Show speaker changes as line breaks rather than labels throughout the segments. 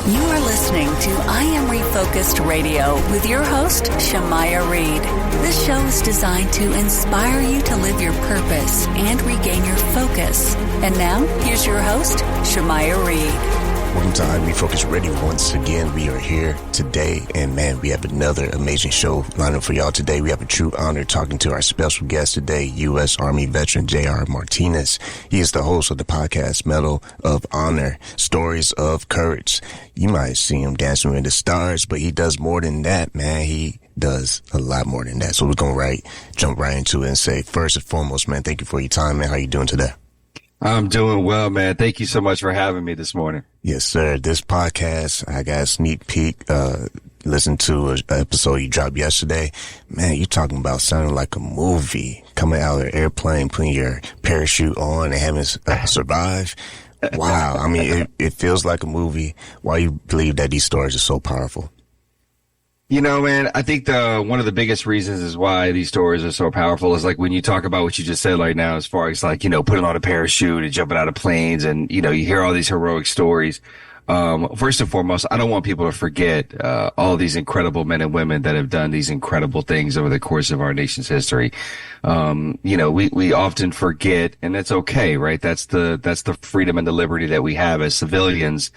You are listening to I Am Refocused Radio with your host, Shamaya Reed. This show is designed to inspire you to live your purpose and regain your focus. And now, here's your host, Shamaya Reed.
Welcome to I Am Refocused Radio. Once again, we are here today, and man, we have another amazing show lined up for y'all today. We have a true honor talking to our special guest today, U.S. Army veteran J.R. Martinez. He is the host of the podcast Medal of Honor, Stories of Courage. You might see him dancing with the stars, but he does more than that, man. He does a lot more than that. So we're going to jump right into it and say, first and foremost, man, thank you for your time, man. How you doing today?
I'm doing well, man. Thank you so much for having me this morning.
Yes, sir. This podcast, I got a sneak peek, listen to an episode you dropped yesterday. Man, you talking about sounding like a movie, coming out of an airplane, putting your parachute on and having survive. Wow. I mean, it feels like a movie. Why you believe that these stories are so powerful?
You know, man, I think one of the biggest reasons is why these stories are so powerful is like when you talk about what you just said right now, as far as like, you know, putting on a parachute and jumping out of planes and, you know, you hear all these heroic stories. First and foremost, I don't want people to forget, all these incredible men and women that have done these incredible things over the course of our nation's history. You know, we often forget, and that's okay, right? That's the freedom and the liberty that we have as civilians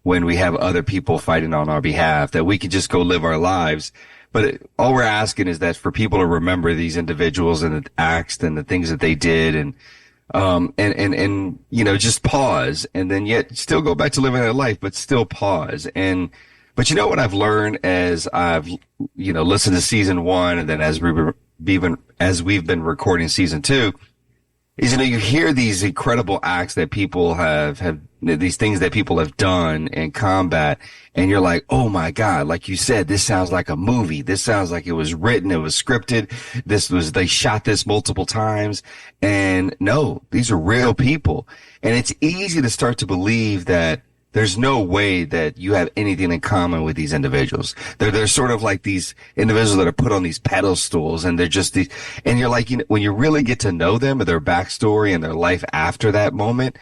when we have other people fighting on our behalf, that we can just go live our lives. But all we're asking is that for people to remember these individuals and the acts and the things that they did and, you know, just pause and then yet still go back to living their life, but still pause. But you know what I've learned as I've, you know, listened to season 1 and then as we've been recording season 2 is, you know, you hear these incredible acts that people have these things that people have done in combat, and you're like, oh my God, like you said, this sounds like a movie. This sounds like it was written, it was scripted. They shot this multiple times. And no, these are real people. And it's easy to start to believe that there's no way that you have anything in common with these individuals. They're sort of like these individuals that are put on these pedestals, and they're just these, and you're like, you know, when you really get to know them and their backstory and their life after that moment,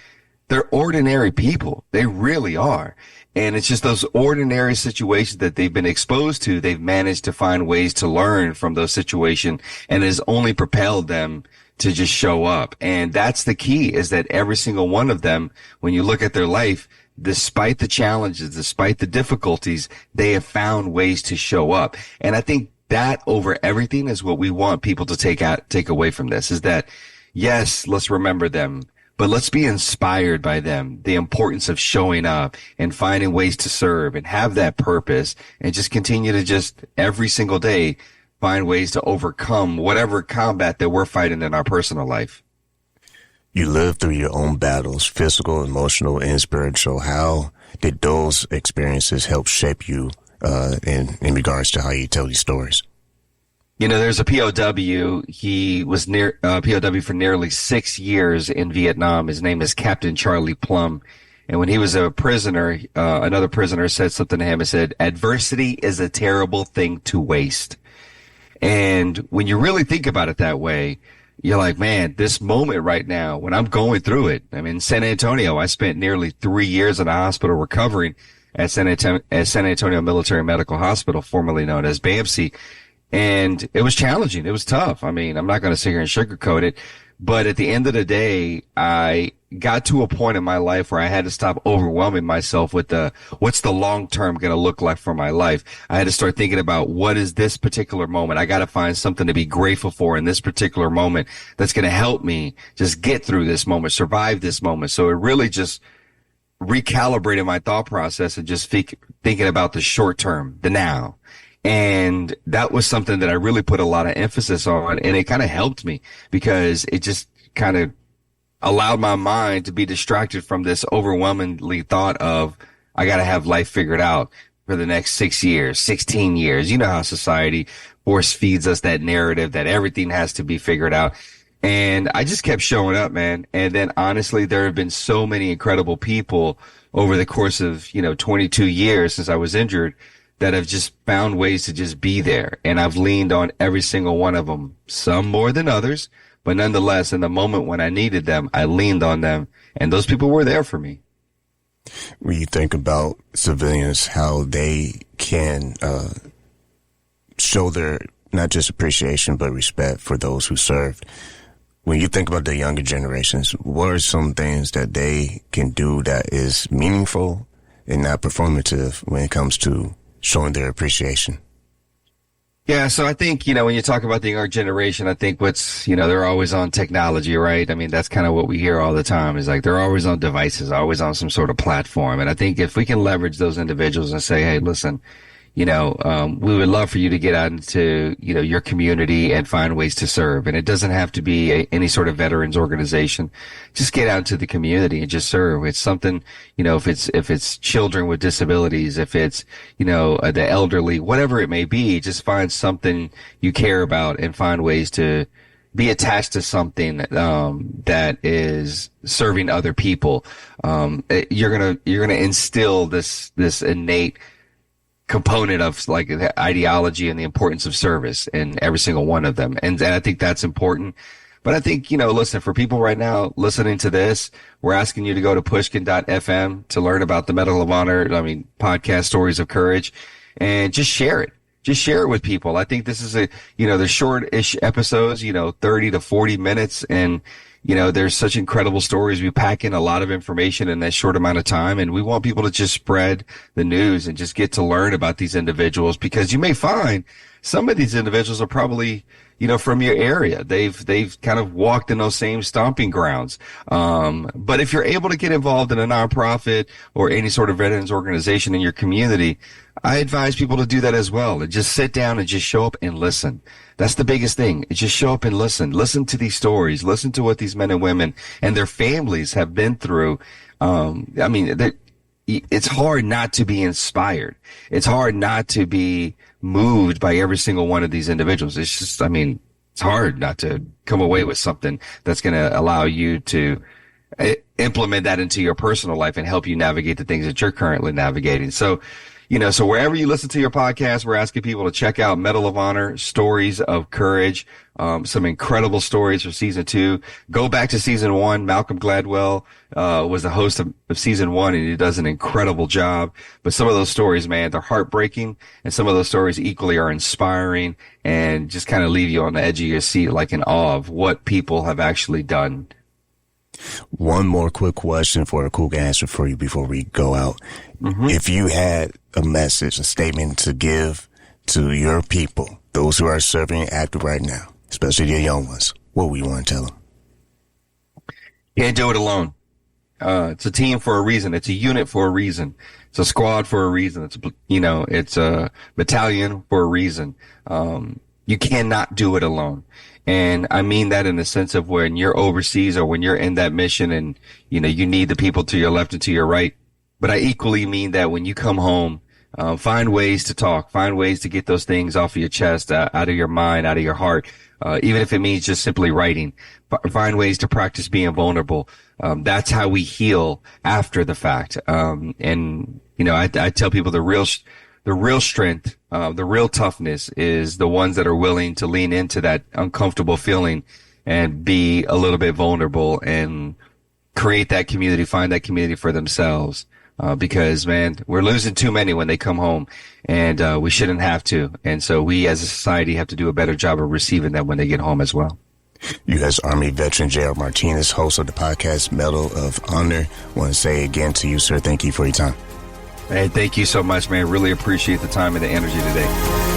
they're ordinary people. They really are. And it's just those ordinary situations that they've been exposed to. They've managed to find ways to learn from those situations, and it has only propelled them to just show up. And that's the key, is that every single one of them, when you look at their life, despite the challenges, despite the difficulties, they have found ways to show up. And I think that over everything is what we want people to take away from this, is that, yes, let's remember them, but let's be inspired by them, the importance of showing up and finding ways to serve and have that purpose, and just continue to just every single day find ways to overcome whatever combat that we're fighting in our personal life.
You lived through your own battles, physical, emotional, and spiritual. How did those experiences help shape you in regards to how you tell these stories?
You know, there's a POW. He was POW for nearly 6 years in Vietnam. His name is Captain Charlie Plum. And when he was a prisoner, another prisoner said something to him and said, "Adversity is a terrible thing to waste." And when you really think about it that way, you're like, man, this moment right now, when I'm going through it, I'm in San Antonio. I spent nearly 3 years in a hospital recovering at San Antonio Military Medical Hospital, formerly known as BAMC. And it was challenging. It was tough. I mean, I'm not going to sit here and sugarcoat it. But at the end of the day, I got to a point in my life where I had to stop overwhelming myself with what's the long term going to look like for my life. I had to start thinking about, what is this particular moment? I got to find something to be grateful for in this particular moment that's going to help me just get through this moment, survive this moment. So it really just recalibrated my thought process and just thinking about the short term, the now. And that was something that I really put a lot of emphasis on, and it kind of helped me because it just kind of allowed my mind to be distracted from this overwhelmingly thought of, I got to have life figured out for the next 6 years, 16 years. You know how society force feeds us that narrative that everything has to be figured out. And I just kept showing up, man. And then honestly, there have been so many incredible people over the course of, 22 years since I was injured that have just found ways to just be there. And I've leaned on every single one of them, some more than others, but nonetheless, in the moment when I needed them, I leaned on them, and those people were there for me.
When you think about civilians, how they can show their not just appreciation but respect for those who served. When you think about the younger generations, what are some things that they can do that is meaningful and not performative when it comes to showing their appreciation?
Yeah, so I think, when you talk about the younger generation, I think they're always on technology, right? I mean, that's kind of what we hear all the time is like they're always on devices, always on some sort of platform. And I think if we can leverage those individuals and say, hey, listen, we would love for you to get out into, your community and find ways to serve. And it doesn't have to be any sort of veterans organization. Just get out into the community and just serve. It's something, if it's children with disabilities, if it's, the elderly, whatever it may be, just find something you care about and find ways to be attached to something, that is serving other people. You're going to instill this innate component of like the ideology and the importance of service in every single one of them. And I think that's important. But I think, listen, for people right now listening to this, we're asking you to go to pushkin.fm to learn about the Medal of Honor, podcast Stories of Courage, and just share it. Just share it with people. I think this is they're short-ish episodes, 30 to 40 minutes. And, there's such incredible stories. We pack in a lot of information in that short amount of time. And we want people to just spread the news and just get to learn about these individuals, because you may find some of these individuals are probably, from your area. They've kind of walked in those same stomping grounds. But if you're able to get involved in a nonprofit or any sort of veterans organization in your community, I advise people to do that as well, and just sit down and just show up and listen. That's the biggest thing. Just show up and listen. Listen to these stories. Listen to what these men and women and their families have been through. It's hard not to be inspired. It's hard not to be moved by every single one of these individuals. It's just, it's hard not to come away with something that's going to allow you to implement that into your personal life and help you navigate the things that you're currently navigating. So, so wherever you listen to your podcast, we're asking people to check out Medal of Honor, Stories of Courage, some incredible stories for season 2. Go back to season 1. Malcolm Gladwell was the host of season 1, and he does an incredible job. But some of those stories, man, they're heartbreaking, and some of those stories equally are inspiring and just kind of leave you on the edge of your seat, like in awe of what people have actually done.
One more quick question for a quick answer for you before we go out. Mm-hmm. If you had a message, a statement to give to your people, those who are serving active right now, especially the young ones, what would you want to tell them?
Can't do it alone. It's a team for a reason. It's a unit for a reason. It's a squad for a reason. It's a battalion for a reason. You cannot do it alone. And I mean that in the sense of when you're overseas or when you're in that mission and, you need the people to your left and to your right. But I equally mean that when you come home, find ways to talk, find ways to get those things off of your chest, out of your mind, out of your heart. Even if it means just simply writing, find ways to practice being vulnerable. That's how we heal after the fact. I tell people the real strength, the real toughness is the ones that are willing to lean into that uncomfortable feeling and be a little bit vulnerable and create that community, find that community for themselves. Because, man, we're losing too many when they come home, and we shouldn't have to. And so we as a society have to do a better job of receiving them when they get home as well.
U.S. Army veteran J.R. Martinez, host of the podcast Medal of Honor. I want to say again to you, sir, thank you for your time.
Hey, thank you so much, man. Really appreciate the time and the energy today.